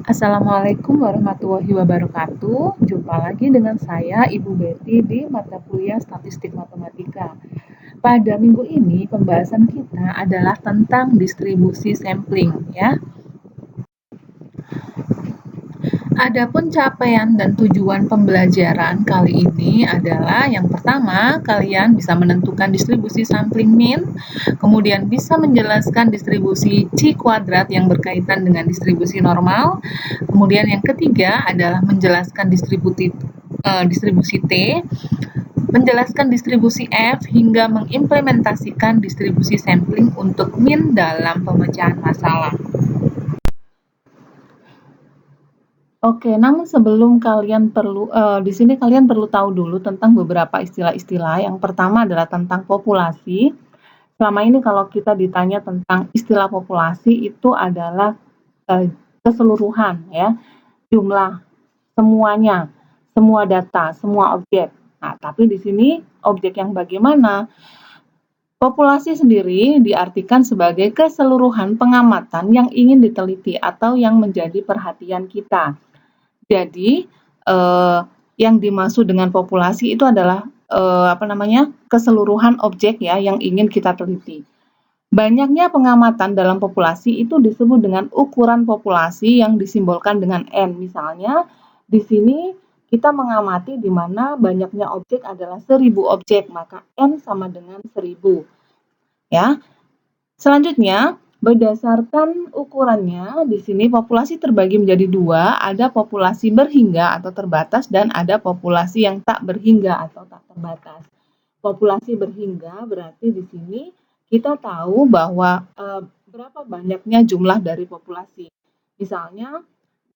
Assalamualaikum warahmatullahi wabarakatuh. Jumpa lagi dengan saya, Ibu Betty, di mata kuliah Statistik Matematika. Pada minggu ini, pembahasan kita adalah tentang distribusi sampling, ya. Adapun capaian dan tujuan pembelajaran kali ini adalah yang pertama, kalian bisa menentukan distribusi sampling mean, kemudian bisa menjelaskan distribusi C kuadrat yang berkaitan dengan distribusi normal, kemudian yang ketiga adalah menjelaskan distribusi T, menjelaskan distribusi F, hingga mengimplementasikan distribusi sampling untuk mean dalam pemecahan masalah. Oke, namun sebelum kalian di sini kalian perlu tahu dulu tentang beberapa istilah-istilah. Yang pertama adalah tentang populasi. Selama ini kalau kita ditanya tentang istilah populasi itu adalah keseluruhan, ya, jumlah semuanya, semua data, semua objek. Nah, tapi di sini objek yang bagaimana? Populasi sendiri diartikan sebagai keseluruhan pengamatan yang ingin diteliti atau yang menjadi perhatian kita. Jadi, yang dimaksud dengan populasi itu adalah keseluruhan objek ya yang ingin kita teliti. Banyaknya pengamatan dalam populasi itu disebut dengan ukuran populasi yang disimbolkan dengan N. Misalnya, di sini kita mengamati di mana banyaknya objek adalah 1000 objek, maka N sama dengan 1000. Ya. Selanjutnya, berdasarkan ukurannya, di sini populasi terbagi menjadi dua, ada populasi berhingga atau terbatas dan ada populasi yang tak berhingga atau tak terbatas. Populasi berhingga berarti di sini kita tahu bahwa berapa banyaknya jumlah dari populasi. Misalnya,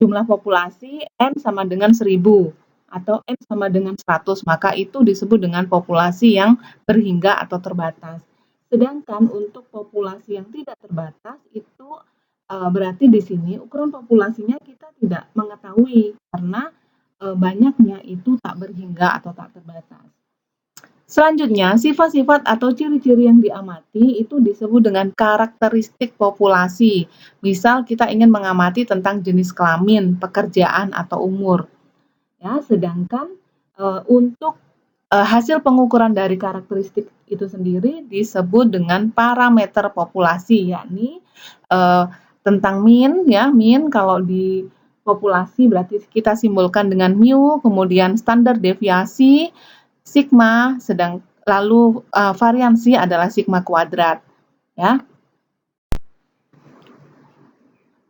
jumlah populasi N sama dengan 1000 atau N sama dengan 100, maka itu disebut dengan populasi yang berhingga atau terbatas. Sedangkan untuk populasi yang tidak terbatas itu berarti di sini ukuran populasinya kita tidak mengetahui karena banyaknya itu tak berhingga atau tak terbatas. Selanjutnya, sifat-sifat atau ciri-ciri yang diamati itu disebut dengan karakteristik populasi. Misal kita ingin mengamati tentang jenis kelamin, pekerjaan atau umur. Ya, sedangkan untuk hasil pengukuran dari karakteristik itu sendiri disebut dengan parameter populasi, yakni tentang mean, ya, mean kalau di populasi berarti kita simbolkan dengan mu, kemudian standar deviasi, sigma, lalu variansi adalah sigma kuadrat, ya.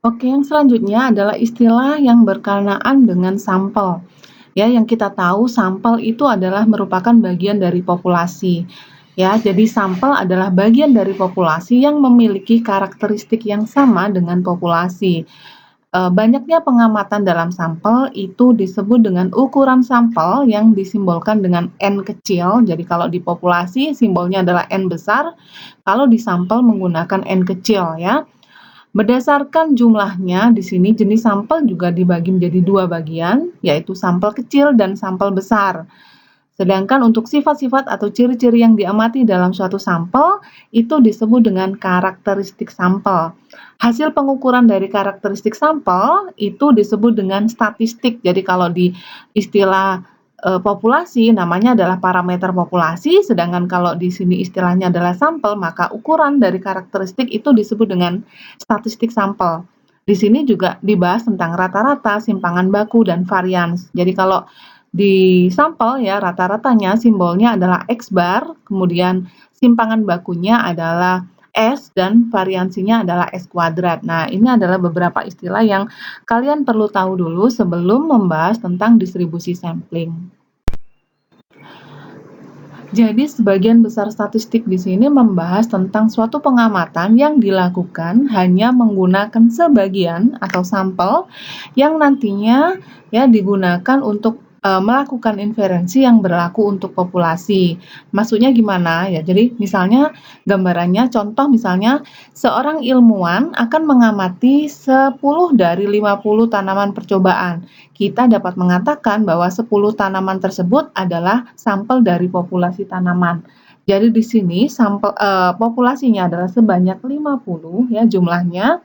Oke, yang selanjutnya adalah istilah yang berkenaan dengan sampel. Ya, yang kita tahu sampel itu adalah merupakan bagian dari populasi. Ya, jadi sampel adalah bagian dari populasi yang memiliki karakteristik yang sama dengan populasi. Banyaknya pengamatan dalam sampel itu disebut dengan ukuran sampel yang disimbolkan dengan N kecil. Jadi kalau di populasi simbolnya adalah N besar, kalau di sampel menggunakan N kecil, ya. Berdasarkan jumlahnya, di sini jenis sampel juga dibagi menjadi dua bagian, yaitu sampel kecil dan sampel besar. Sedangkan untuk sifat-sifat atau ciri-ciri yang diamati dalam suatu sampel, itu disebut dengan karakteristik sampel. Hasil pengukuran dari karakteristik sampel itu disebut dengan statistik. Jadi kalau di istilah populasi namanya adalah parameter populasi, sedangkan kalau di sini istilahnya adalah sampel, maka ukuran dari karakteristik itu disebut dengan statistik sampel. Di sini juga dibahas tentang rata-rata, simpangan baku, dan varians. Jadi kalau di sampel ya rata-ratanya simbolnya adalah X bar, kemudian simpangan bakunya adalah S dan variansinya adalah S kuadrat. Nah, ini adalah beberapa istilah yang kalian perlu tahu dulu sebelum membahas tentang distribusi sampling. Jadi, sebagian besar statistik di sini membahas tentang suatu pengamatan yang dilakukan hanya menggunakan sebagian atau sampel yang nantinya ya digunakan untuk melakukan inferensi yang berlaku untuk populasi. Maksudnya gimana ya? Jadi misalnya gambarannya contoh misalnya seorang ilmuwan akan mengamati 10 dari 50 tanaman percobaan. Kita dapat mengatakan bahwa 10 tanaman tersebut adalah sampel dari populasi tanaman. Jadi di sini sampel populasinya adalah sebanyak 50 ya jumlahnya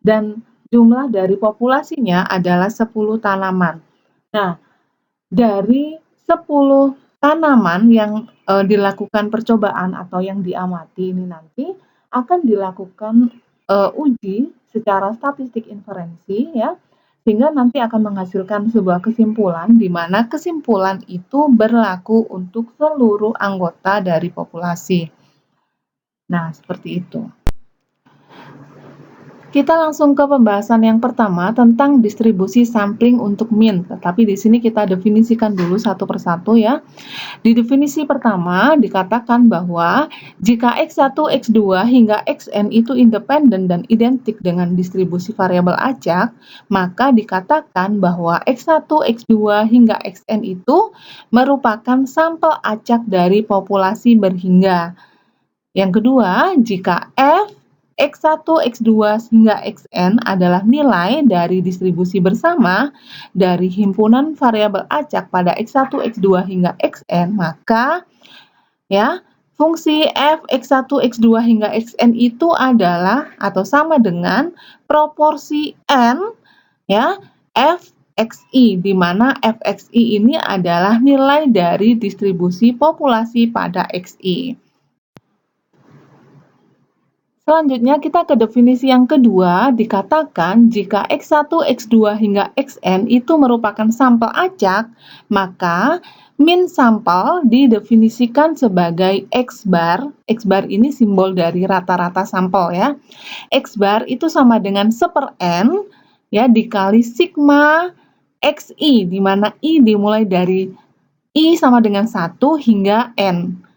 dan jumlah dari populasinya adalah 10 tanaman. Nah, dari 10 tanaman yang dilakukan percobaan atau yang diamati ini nanti akan dilakukan uji secara statistik inferensi ya, sehingga nanti akan menghasilkan sebuah kesimpulan di mana kesimpulan itu berlaku untuk seluruh anggota dari populasi. Nah, seperti itu. Kita langsung ke pembahasan yang pertama tentang distribusi sampling untuk mean. Tetapi di sini kita definisikan dulu satu persatu ya. Di definisi pertama dikatakan bahwa jika X1, X2 hingga Xn itu independen dan identik dengan distribusi variabel acak, maka dikatakan bahwa X1, X2 hingga Xn itu merupakan sampel acak dari populasi berhingga. Yang kedua, jika F X1, X2 hingga Xn adalah nilai dari distribusi bersama dari himpunan variabel acak pada X1, X2 hingga Xn, maka ya, fungsi f X1, X2 hingga Xn itu adalah atau sama dengan proporsi n ya, Fxi, di mana Fxi ini adalah nilai dari distribusi populasi pada Xi. Selanjutnya kita ke definisi yang kedua, dikatakan jika X1, X2 hingga Xn itu merupakan sampel acak, maka min sampel didefinisikan sebagai X bar. X bar ini simbol dari rata-rata sampel ya. X bar itu sama dengan 1/n ya dikali sigma Xi, di mana I dimulai dari I sama dengan 1 hingga N.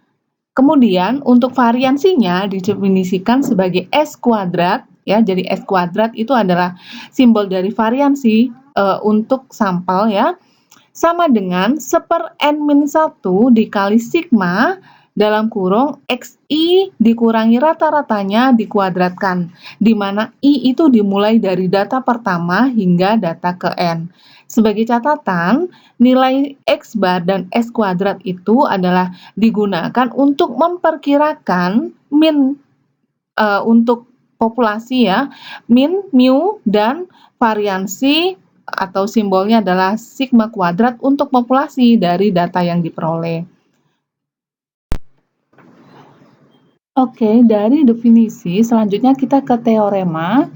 Kemudian untuk variansinya didefinisikan sebagai S kuadrat ya. Jadi S kuadrat itu adalah simbol dari variansi untuk sampel ya. Sama dengan 1/n-1 dikali sigma dalam kurung Xi dikurangi rata-ratanya dikuadratkan, di mana I itu dimulai dari data pertama hingga data ke N. Sebagai catatan, nilai X bar dan S kuadrat itu adalah digunakan untuk memperkirakan min untuk populasi ya, min, mu, dan variansi atau simbolnya adalah sigma kuadrat untuk populasi dari data yang diperoleh. Oke, dari definisi selanjutnya kita ke teorema.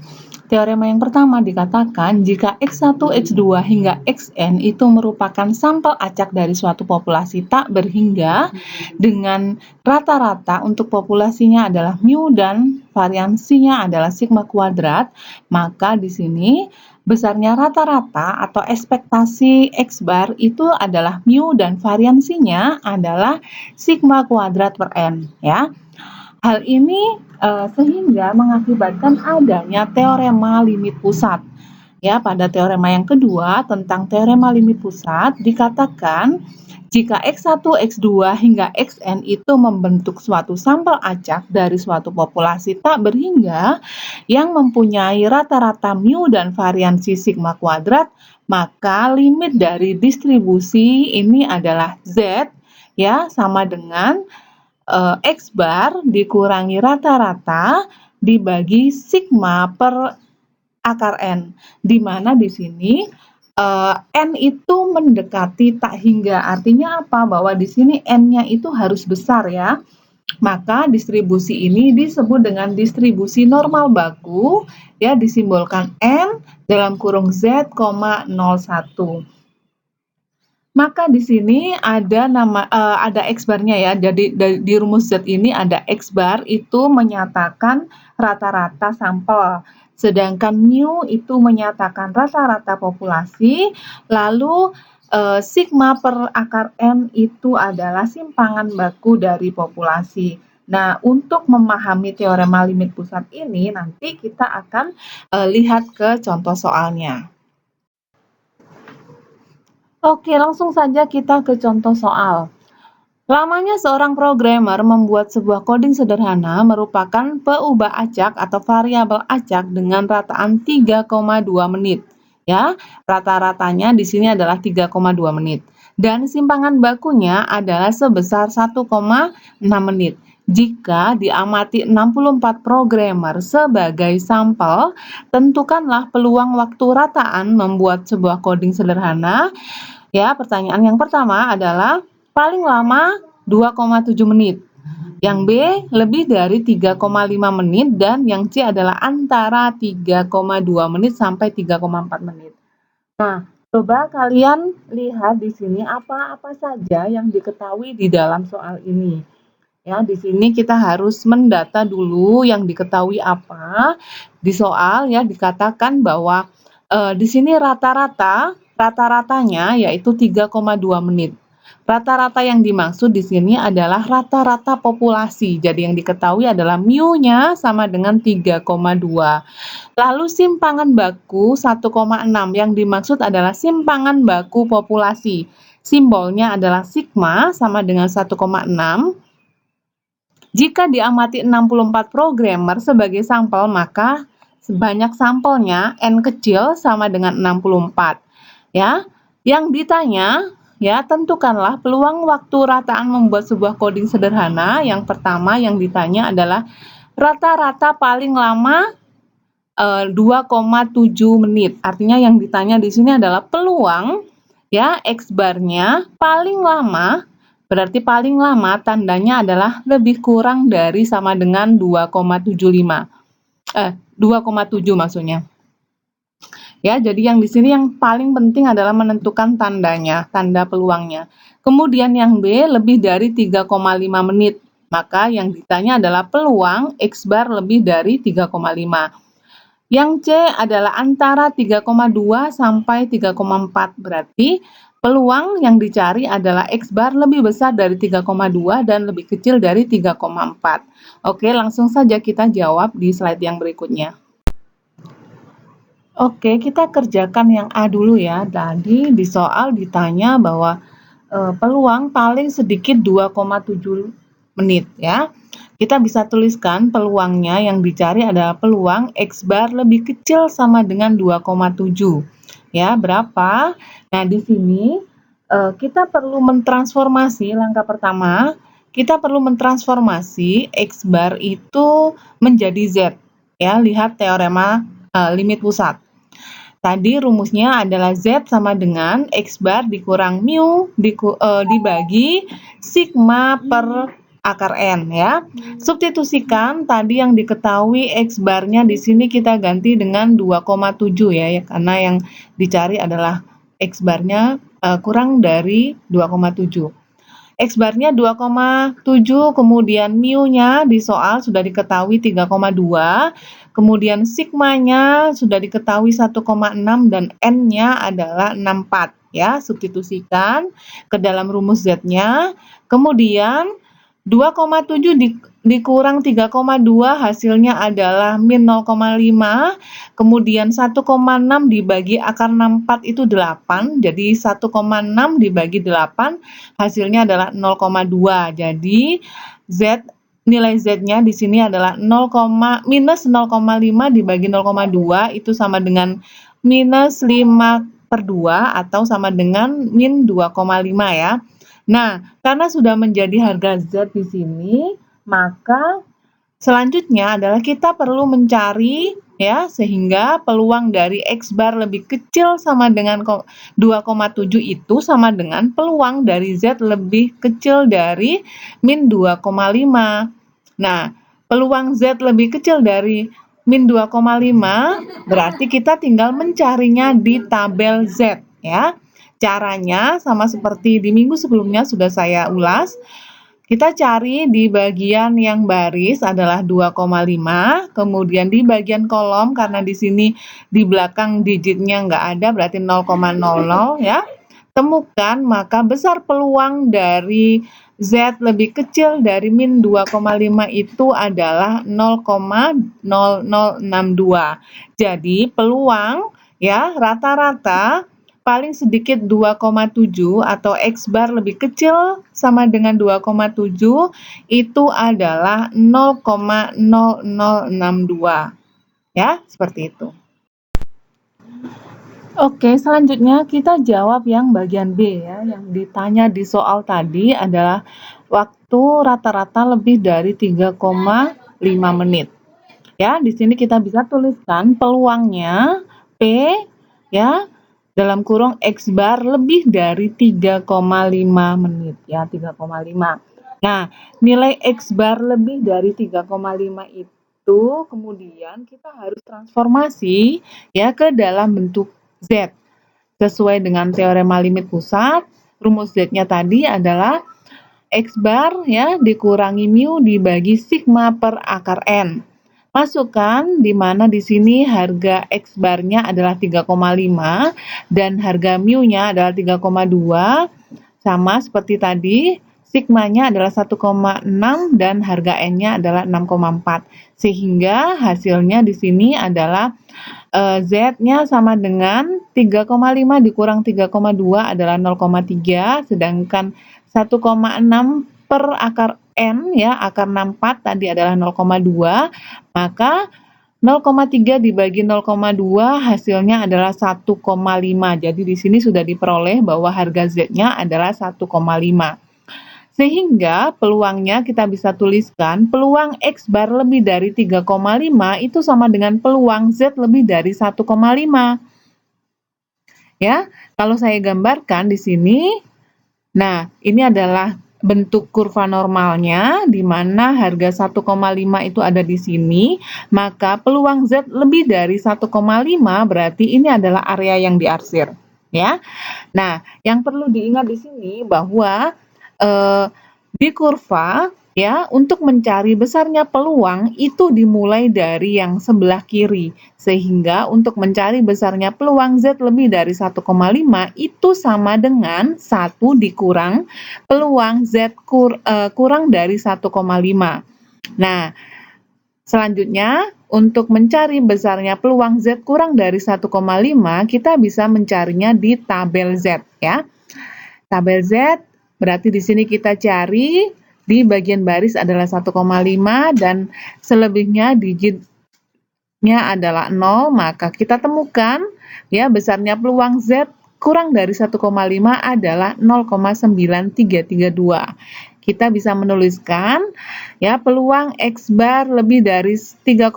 Teorema yang pertama dikatakan jika X1, X2 hingga Xn itu merupakan sampel acak dari suatu populasi tak berhingga dengan rata-rata untuk populasinya adalah mu dan variansinya adalah sigma kuadrat, maka di sini besarnya rata-rata atau ekspektasi X bar itu adalah mu dan variansinya adalah sigma kuadrat per N ya. Hal ini sehingga mengakibatkan adanya teorema limit pusat. Ya, pada teorema yang kedua tentang teorema limit pusat dikatakan jika X1, X2 hingga Xn itu membentuk suatu sampel acak dari suatu populasi tak berhingga yang mempunyai rata-rata mu dan variansi sigma kuadrat, maka limit dari distribusi ini adalah Z ya sama dengan X bar dikurangi rata-rata dibagi sigma per akar N, di mana di sini N itu mendekati tak hingga. Artinya apa? Bahwa di sini N-nya itu harus besar ya. Maka distribusi ini disebut dengan distribusi normal baku ya, disimbolkan N dalam kurung Z, 01. Maka di sini ada ada X bar-nya ya. Jadi di rumus Z ini ada X bar itu menyatakan rata-rata sampel. Sedangkan mu itu menyatakan rata-rata populasi, lalu sigma per akar N itu adalah simpangan baku dari populasi. Nah, untuk memahami teorema limit pusat ini nanti kita akan lihat ke contoh soalnya. Oke, langsung saja kita ke contoh soal. Lamanya seorang programmer membuat sebuah coding sederhana merupakan peubah acak atau variabel acak dengan rataan 3,2 menit. Ya, rata-ratanya di sini adalah 3,2 menit. Dan simpangan bakunya adalah sebesar 1,6 menit. Jika diamati 64 programmer sebagai sampel, tentukanlah peluang waktu rataan membuat sebuah coding sederhana. Ya, pertanyaan yang pertama adalah paling lama 2,7 menit. Yang B lebih dari 3,5 menit dan yang C adalah antara 3,2 menit sampai 3,4 menit. Nah, coba kalian lihat di sini apa-apa saja yang diketahui di dalam soal ini. Ya, di sini kita harus mendata dulu yang diketahui apa. Di soal ya dikatakan bahwa di sini rata-ratanya yaitu 3,2 menit. Rata-rata yang dimaksud di sini adalah rata-rata populasi. Jadi yang diketahui adalah mu-nya sama dengan 3,2. Lalu simpangan baku 1,6 yang dimaksud adalah simpangan baku populasi. Simbolnya adalah sigma sama dengan 1,6. Jika diamati 64 programmer sebagai sampel, maka sebanyak sampelnya N kecil sama dengan 64. Ya, yang ditanya, ya tentukanlah peluang waktu rataan membuat sebuah coding sederhana. Yang pertama yang ditanya adalah rata-rata paling lama 2,7 menit. Artinya yang ditanya di sini adalah peluang ya X bar-nya paling lama. Berarti paling lama tandanya adalah lebih kurang dari sama dengan 2,75. 2,7 maksudnya. Ya, jadi yang di sini yang paling penting adalah menentukan tandanya, tanda peluangnya. Kemudian yang B lebih dari 3,5 menit. Maka yang ditanya adalah peluang X bar lebih dari 3,5. Yang C adalah antara 3,2 sampai 3,4. Berarti peluang yang dicari adalah X bar lebih besar dari 3,2 dan lebih kecil dari 3,4. Oke, langsung saja kita jawab di slide yang berikutnya. Oke, kita kerjakan yang A dulu ya. Tadi di soal ditanya bahwa peluang paling sedikit 2,7 menit ya. Kita bisa tuliskan peluangnya yang dicari adalah peluang X bar lebih kecil sama dengan 2,7. Ya, berapa? Nah, di sini kita perlu mentransformasi langkah pertama, kita perlu mentransformasi X bar itu menjadi Z. Ya, lihat teorema limit pusat. Tadi rumusnya adalah Z sama dengan X bar dikurang mu dibagi sigma per akar N ya. Substitusikan tadi yang diketahui X barnya di sini kita ganti dengan 2,7 ya, karena yang dicari adalah X barnya kurang dari 2,7. X barnya 2,7, kemudian mu-nya di soal sudah diketahui 3,2, kemudian sigmanya sudah diketahui 1,6 dan N-nya adalah 64 ya. Substitusikan ke dalam rumus Z-nya. Kemudian 2,7 dikurang 3,2 hasilnya adalah min 0,5, kemudian 1,6 dibagi akar 64 itu 8, jadi 1,6 dibagi 8 hasilnya adalah 0,2. Jadi nilai Z-nya di sini adalah minus 0,5 dibagi 0,2 itu sama dengan minus 5/2 atau sama dengan min 2,5 ya. Nah, karena sudah menjadi harga Z di sini, maka selanjutnya adalah kita perlu mencari ya sehingga peluang dari X bar lebih kecil sama dengan 2,7 itu sama dengan peluang dari Z lebih kecil dari min 2,5. Nah, peluang Z lebih kecil dari min 2,5 berarti kita tinggal mencarinya di tabel Z ya. Caranya sama seperti di minggu sebelumnya sudah saya ulas. Kita cari di bagian yang baris adalah 2,5, kemudian di bagian kolom karena di sini di belakang digitnya nggak ada berarti 0,00 ya. Temukan maka besar peluang dari Z lebih kecil dari min 2,5 itu adalah 0,0062. Jadi peluang ya rata-rata paling sedikit 2,7 atau X bar lebih kecil sama dengan 2,7 itu adalah 0,0062 ya, seperti itu. Oke, selanjutnya kita jawab yang bagian B ya, yang ditanya di soal tadi adalah itu rata-rata lebih dari 3,5 menit. Ya, di sini kita bisa tuliskan peluangnya P ya dalam kurung X bar lebih dari 3,5 menit ya, 3,5. Nah, nilai X bar lebih dari 3,5 itu kemudian kita harus transformasi ya ke dalam bentuk Z. Sesuai dengan teorema limit pusat, rumus Z-nya tadi adalah X bar ya dikurangi mu dibagi sigma per akar N. Masukkan di mana di sini harga X barnya adalah 3,5 dan harga mu-nya adalah 3,2, sama seperti tadi, sigmanya adalah 1,6 dan harga N-nya adalah 6,4. Sehingga hasilnya di sini adalah Z-nya sama dengan 3,5 dikurang 3,2 adalah 0,3, sedangkan 1,6 per akar N ya, akar 64 tadi adalah 0,2, maka 0,3 dibagi 0,2 hasilnya adalah 1,5. Jadi di sini sudah diperoleh bahwa harga Z-nya adalah 1,5. Sehingga peluangnya kita bisa tuliskan peluang X bar lebih dari 3,5 itu sama dengan peluang Z lebih dari 1,5. Ya, kalau saya gambarkan di sini, nah ini adalah bentuk kurva normalnya di mana harga 1,5 itu ada di sini, maka peluang Z lebih dari 1,5 berarti ini adalah area yang diarsir, ya. Nah, yang perlu diingat di sini bahwa di kurva ya, untuk mencari besarnya peluang itu dimulai dari yang sebelah kiri. Sehingga untuk mencari besarnya peluang Z lebih dari 1,5 itu sama dengan 1 dikurang peluang Z kurang dari 1,5. Nah, selanjutnya untuk mencari besarnya peluang Z kurang dari 1,5 kita bisa mencarinya di tabel Z ya. Tabel Z berarti di sini kita cari di bagian baris adalah 1,5 dan selebihnya digitnya adalah 0, maka kita temukan ya besarnya peluang Z kurang dari 1,5 adalah 0,9332. Kita bisa menuliskan ya peluang X bar lebih dari 3,5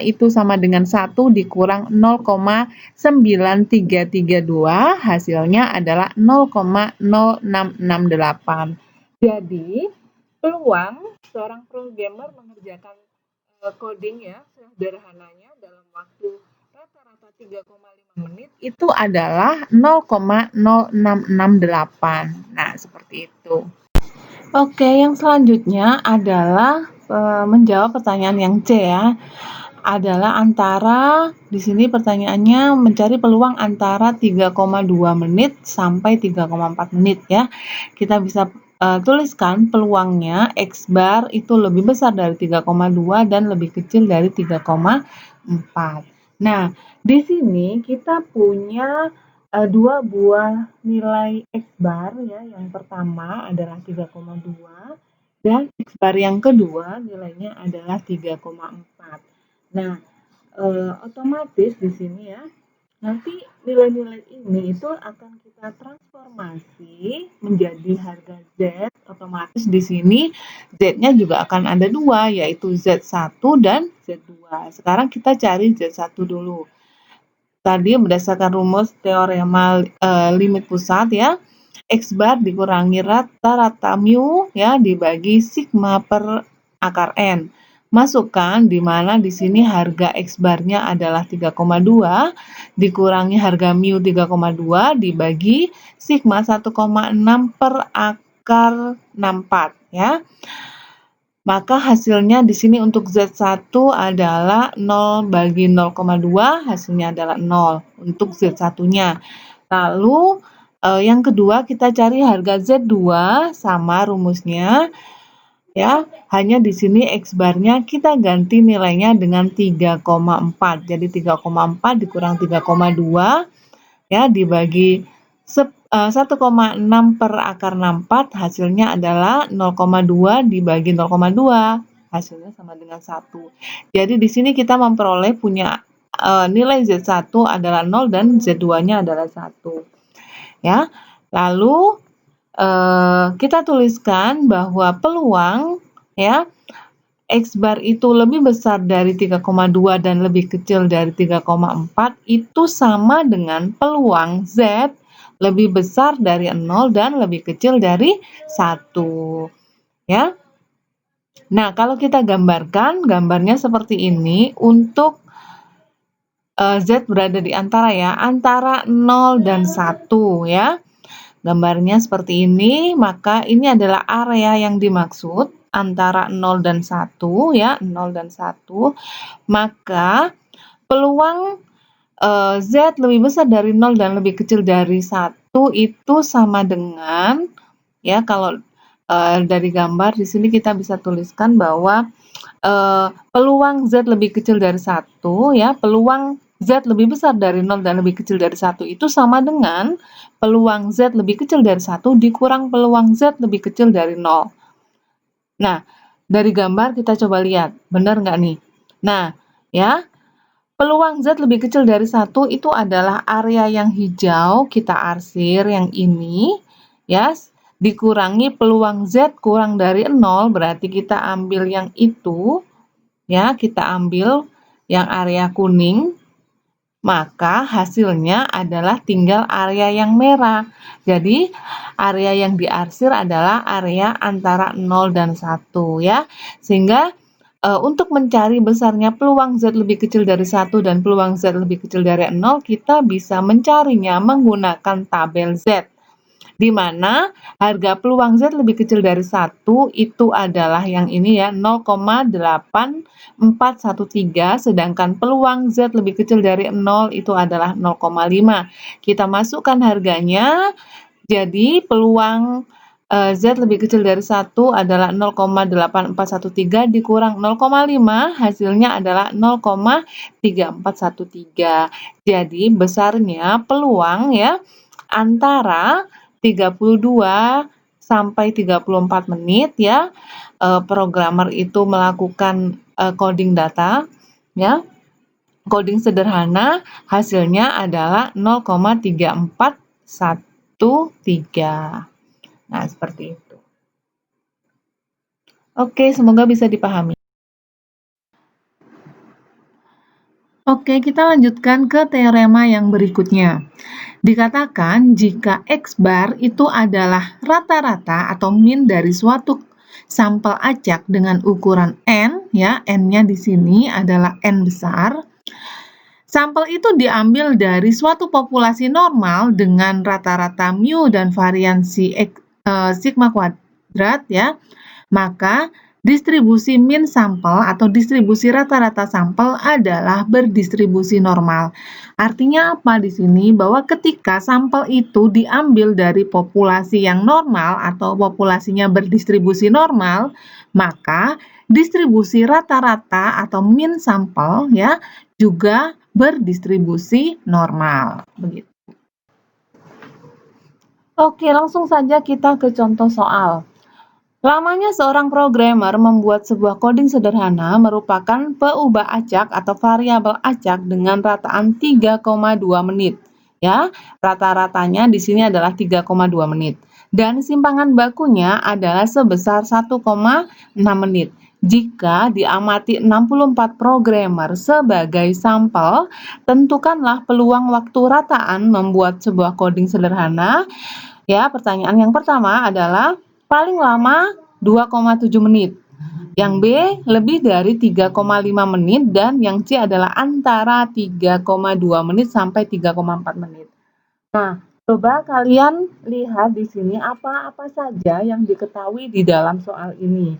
itu sama dengan 1 dikurang 0,9332, hasilnya adalah 0,0668. Jadi, peluang seorang programmer mengerjakan coding ya sederhananya dalam waktu rata-rata 3,5 menit itu adalah 0,0668. Nah, seperti itu. Oke, yang selanjutnya adalah menjawab pertanyaan yang C ya. Adalah antara di sini pertanyaannya mencari peluang antara 3,2 menit sampai 3,4 menit ya. Kita bisa tuliskan peluangnya X bar itu lebih besar dari 3,2 dan lebih kecil dari 3,4. Nah, di sini kita punya dua buah nilai X bar ya. Yang pertama adalah 3,2 dan X bar yang kedua nilainya adalah 3,4. Nah, otomatis di sini ya, nanti nilai-nilai ini itu akan kita transformasi menjadi harga Z. Otomatis di sini Z-nya juga akan ada dua, yaitu Z1 dan Z2. Sekarang kita cari Z1 dulu. Tadi berdasarkan rumus teorema limit pusat ya, X bar dikurangi rata-rata mu ya dibagi sigma per akar N. Masukkan di mana di sini harga X barnya adalah 3,2 dikurangi harga mu 3,2 dibagi sigma 1,6 per akar 64 ya. Maka hasilnya di sini untuk Z1 adalah 0 bagi 0,2, hasilnya adalah 0 untuk Z1-nya. Lalu yang kedua kita cari harga Z2 sama rumusnya ya, hanya di sini X barnya kita ganti nilainya dengan 3,4. Jadi 3,4 dikurang 3,2 ya dibagi 1,6 per akar 64 hasilnya adalah 0,2 dibagi 0,2 hasilnya sama dengan 1. Jadi di sini kita memperoleh punya nilai Z1 adalah 0 dan Z2-nya adalah 1. Ya. Lalu kita tuliskan bahwa peluang ya X bar itu lebih besar dari 3,2 dan lebih kecil dari 3,4 itu sama dengan peluang Z lebih besar dari 0 dan lebih kecil dari 1 ya. Nah, kalau kita gambarkan, gambarnya seperti ini untuk Z berada di antara antara 0 dan 1 ya. Gambarnya seperti ini, maka ini adalah area yang dimaksud antara 0 dan 1 ya, 0 dan 1. Maka peluang Z lebih besar dari 0 dan lebih kecil dari 1 itu sama dengan ya kalau dari gambar di sini kita bisa tuliskan bahwa peluang Z lebih kecil dari 1 ya, peluang Z lebih besar dari 0 dan lebih kecil dari 1 itu sama dengan peluang Z lebih kecil dari 1 dikurang peluang Z lebih kecil dari 0. Nah, dari gambar kita coba lihat, benar nggak nih? Nah, ya, peluang Z lebih kecil dari 1 itu adalah area yang hijau, kita arsir yang ini, ya, dikurangi peluang Z kurang dari 0, berarti kita ambil yang itu, ya, kita ambil yang area kuning, maka hasilnya adalah tinggal area yang merah. Jadi, area yang diarsir adalah area antara 0 dan 1 ya. Sehingga untuk mencari besarnya peluang Z lebih kecil dari 1 dan peluang Z lebih kecil dari 0, kita bisa mencarinya menggunakan tabel Z. Di mana harga peluang Z lebih kecil dari 1 itu adalah yang ini ya, 0,8413, sedangkan peluang Z lebih kecil dari 0 itu adalah 0,5. Kita masukkan harganya, jadi peluang Z lebih kecil dari 1 adalah 0,8413 dikurang 0,5, hasilnya adalah 0,3413. Jadi besarnya peluang ya antara 32 sampai 34 menit ya, programmer itu melakukan coding data ya. Coding sederhana hasilnya adalah 0,3413. Nah, seperti itu. Oke, semoga bisa dipahami. Oke, kita lanjutkan ke teorema yang berikutnya. Dikatakan jika X bar itu adalah rata-rata atau min dari suatu sampel acak dengan ukuran N, ya, N-nya di sini adalah N besar. Sampel itu diambil dari suatu populasi normal dengan rata-rata mu dan variansi sigma kuadrat, ya. Maka distribusi min sampel atau distribusi rata-rata sampel adalah berdistribusi normal. Artinya apa di sini? Bahwa ketika sampel itu diambil dari populasi yang normal atau populasinya berdistribusi normal, maka distribusi rata-rata atau min sampel ya juga berdistribusi normal. Begitu. Oke, langsung saja kita ke contoh soal. Lamanya seorang programmer membuat sebuah coding sederhana merupakan peubah acak atau variabel acak dengan rataan 3,2 menit. Ya, rata-ratanya di sini adalah 3,2 menit. Dan simpangan bakunya adalah sebesar 1,6 menit. Jika diamati 64 programmer sebagai sampel, tentukanlah peluang waktu rataan membuat sebuah coding sederhana. Ya, pertanyaan yang pertama adalah paling lama 2,7 menit. Yang B lebih dari 3,5 menit dan yang C adalah antara 3,2 menit sampai 3,4 menit. Nah, coba kalian lihat di sini apa-apa saja yang diketahui di dalam soal ini.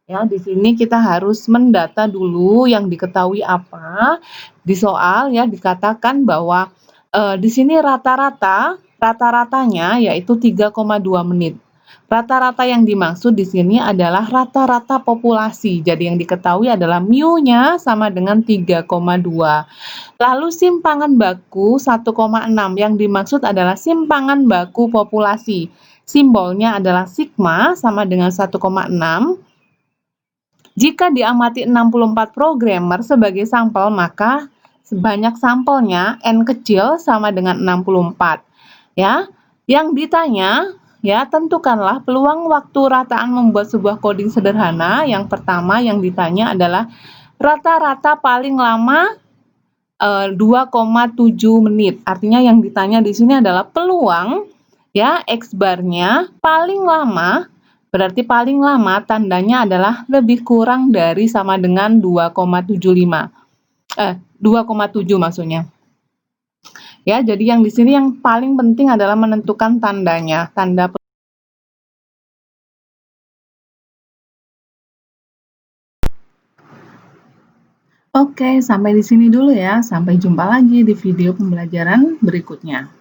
Ya, di sini kita harus mendata dulu yang diketahui apa. Di soal ya dikatakan bahwa di sini rata-ratanya yaitu 3,2 menit. Rata-rata yang dimaksud di sini adalah rata-rata populasi. Jadi yang diketahui adalah mu-nya sama dengan 3,2. Lalu simpangan baku 1,6. Yang dimaksud adalah simpangan baku populasi. Simbolnya adalah sigma sama dengan 1,6. Jika diamati 64 programmer sebagai sampel, maka sebanyak sampelnya N kecil sama dengan 64. Ya, yang ditanya Ya, tentukanlah peluang waktu rataan membuat sebuah coding sederhana. Yang pertama yang ditanya adalah rata-rata paling lama 2,7 menit. Artinya yang ditanya di sini adalah peluang ya, X bar-nya paling lama, berarti paling lama tandanya adalah lebih kurang dari sama dengan 2,75. 2,7 maksudnya. Ya, jadi yang di sini yang paling penting adalah menentukan tandanya, tanda. Oke, sampai di sini dulu ya. Sampai jumpa lagi di video pembelajaran berikutnya.